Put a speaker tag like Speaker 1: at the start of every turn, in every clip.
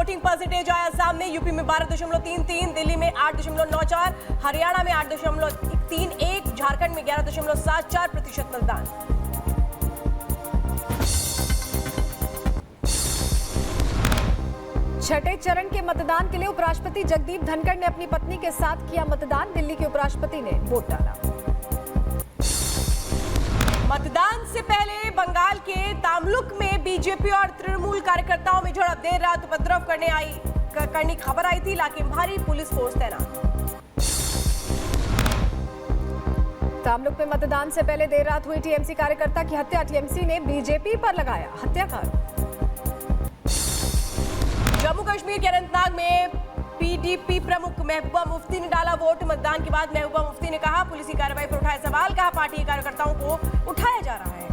Speaker 1: Voting percentage आया सामने। UP में 12.33, दिल्ली में 8.94, हरियाणा में 8.31, झारखंड में 11.74% मतदान।
Speaker 2: छठे चरण के मतदान के लिए उपराष्ट्रपति जगदीप धनखड़ ने अपनी पत्नी के साथ किया मतदान। दिल्ली के उपराष्ट्रपति ने वोट डाला।
Speaker 1: मतदान से पहले बंगाल के तामलुक में बीजेपी और तृणमूल कार्यकर्ताओं में झड़प। देर रात उपद्रव करने की खबर आई थी, इलाके में भारी पुलिस फोर्स तैनात।
Speaker 2: तामलुक में मतदान से पहले देर रात हुई टीएमसी कार्यकर्ता की हत्या। टीएमसी ने बीजेपी पर लगाया हत्याकांड।
Speaker 1: जम्मू कश्मीर के अनंतनाग में पीडीपी प्रमुख महबूबा मुफ्ती ने डाला वोट। मतदान के बाद महबूबा मुफ्ती ने कहा, पुलिस की कार्रवाई पर उठाए सवाल। कहा, पार्टी के कार्यकर्ताओं को उठाया जा रहा है।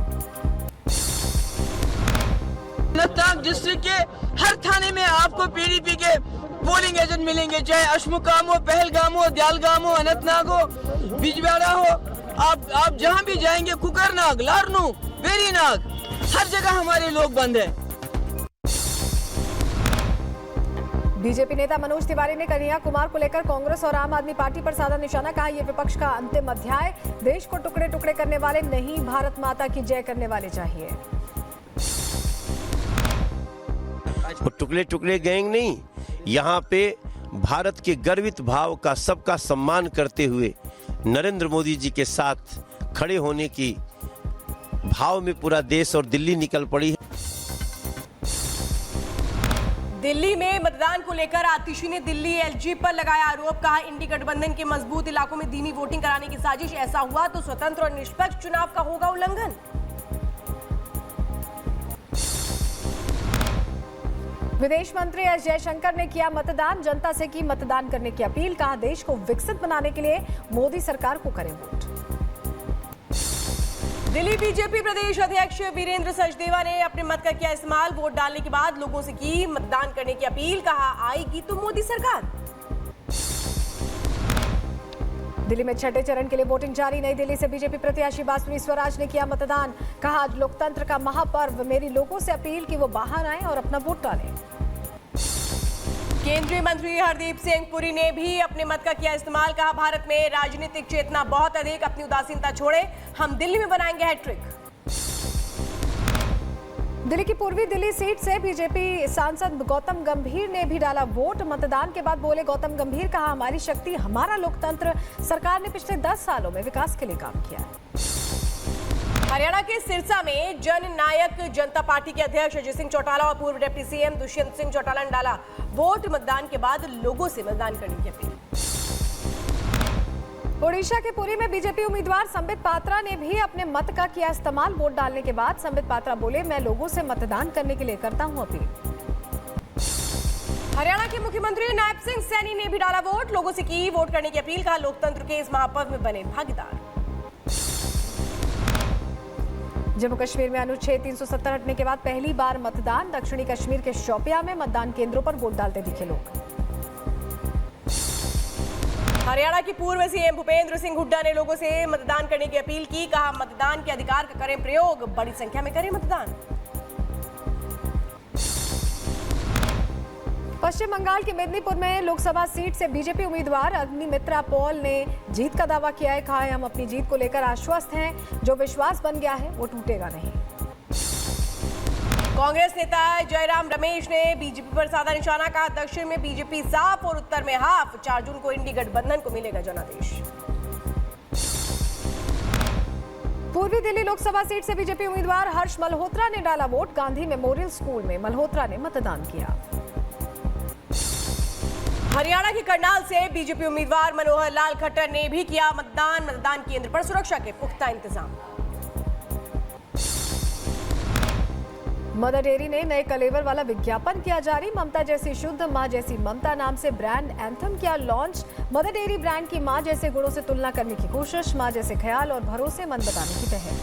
Speaker 3: अनंतनाग डिस्ट्रिक्ट के हर थाने में आपको पीडीपी के पोलिंग एजेंट मिलेंगे, चाहे अशमुकाम हो, पहलगाम हो, दयालगाम हो, अनंतनाग हो, बिजबेहारा हो। आप जहां भी जाएंगे, कुकरनाग, लारनू, वेरीनाग, हर जगह हमारे लोग बंद हैं।
Speaker 2: बीजेपी नेता मनोज तिवारी ने कन्हैया कुमार को लेकर कांग्रेस और आम आदमी पार्टी पर साधा निशाना। कहा, यह विपक्ष का अंतिम अध्याय। देश को टुकड़े टुकड़े करने वाले नहीं, भारत माता की जय करने वाले चाहिए।
Speaker 4: टुकड़े टुकड़े गैंग नहीं, यहाँ पे भारत के गर्वित भाव का सबका सम्मान करते हुए नरेंद्र मोदी जी के साथ खड़े होने की भाव में पूरा देश और दिल्ली निकल पड़ी है।
Speaker 1: दिल्ली में मतदान को लेकर आतिशी ने दिल्ली एलजी पर लगाया आरोप। कहा, इंडी गठबंधन के मजबूत इलाकों में दीनी वोटिंग कराने की साजिश। ऐसा हुआ तो स्वतंत्र और निष्पक्ष चुनाव का होगा उल्लंघन।
Speaker 2: विदेश मंत्री एस जयशंकर ने किया मतदान। जनता से की मतदान करने की अपील। कहा, देश को विकसित बनाने के लिए मोदी सरकार को करें वोट।
Speaker 1: दिल्ली बीजेपी प्रदेश अध्यक्ष वीरेंद्र सचदेवा ने अपने मत का किया इस्तेमाल। वोट डालने के बाद लोगों से की मतदान करने की अपील। कहा, आएगी तो मोदी सरकार।
Speaker 2: दिल्ली में छठे चरण के लिए वोटिंग जारी। नई दिल्ली से बीजेपी प्रत्याशी बासुरी स्वराज ने किया मतदान। कहा, आज लोकतंत्र का महापर्व। मेरी लोगों से अपील कि वो बाहर आएं और अपना वोट डालें।
Speaker 1: केंद्रीय मंत्री हरदीप सिंह पुरी ने भी अपने मत का किया इस्तेमाल। कहा, भारत में राजनीतिक चेतना बहुत अधिक। अपनी उदासीनता छोड़े, हम दिल्ली में बनाएंगे हैट्रिक।
Speaker 2: दिल्ली की पूर्वी दिल्ली सीट से बीजेपी सांसद गौतम गंभीर ने भी डाला वोट। मतदान के बाद बोले गौतम गंभीर। कहा, हमारी शक्ति हमारा लोकतंत्र। सरकार ने पिछले 10 सालों में विकास के लिए काम किया है।
Speaker 1: हरियाणा के सिरसा में जन नायक जनता पार्टी के अध्यक्ष अजय सिंह चौटाला और पूर्व डिप्टी सीएम दुष्यंत सिंह चौटाला ने डाला वोट। मतदान के बाद लोगों से मतदान करने की अपील।
Speaker 2: ओडिशा के पुरी में बीजेपी उम्मीदवार संबित पात्रा ने भी अपने मत का किया इस्तेमाल। वोट डालने के बाद संबित पात्रा बोले, मैं लोगों से मतदान करने के लिए करता हूं अपील।
Speaker 1: हरियाणा के मुख्यमंत्री नायब सिंह सैनी ने भी डाला वोट। लोगों से की वोट करने की अपील। कहा, लोकतंत्र के इस महापर्व में बने भागीदार।
Speaker 2: जम्मू कश्मीर में अनुच्छेद 370 हटने के बाद पहली बार मतदान। दक्षिणी कश्मीर के शोपियां में मतदान केंद्रों पर वोट डालते दिखे लोग।
Speaker 1: हरियाणा के पूर्व सीएम भूपेंद्र सिंह हुड्डा ने लोगों से मतदान करने की अपील की। कहा, मतदान के अधिकार का करें प्रयोग, बड़ी संख्या में करें मतदान।
Speaker 2: पश्चिम बंगाल के मेदिनीपुर में लोकसभा सीट से बीजेपी उम्मीदवार अग्निमित्रा पॉल ने जीत का दावा किया है। कहा है, हम अपनी जीत को लेकर आश्वस्त हैं। जो विश्वास बन गया है वो टूटेगा नहीं।
Speaker 1: कांग्रेस नेता जयराम रमेश ने बीजेपी पर साधा निशाना। कहा, दक्षिण में बीजेपी साफ और उत्तर में हाफ। 4 जून को इंडी गठबंधन को मिलेगा जनादेश।
Speaker 2: पूर्वी दिल्ली लोकसभा सीट से बीजेपी उम्मीदवार हर्ष मल्होत्रा ने डाला वोट। गांधी मेमोरियल स्कूल में मल्होत्रा ने मतदान किया।
Speaker 1: हरियाणा के करनाल से बीजेपी उम्मीदवार मनोहर लाल खट्टर ने भी किया मतदान। मतदान केंद्र पर सुरक्षा के पुख्ता इंतजाम।
Speaker 2: मदर डेयरी ने नए कलेवर वाला विज्ञापन किया जारी। ममता जैसी शुद्ध, मां जैसी ममता नाम से ब्रांड एंथम किया लॉन्च। मदर डेयरी ब्रांड की मां जैसे गुणों से तुलना करने की कोशिश। मां जैसे ख्याल और भरोसेमंद बताने की पहल।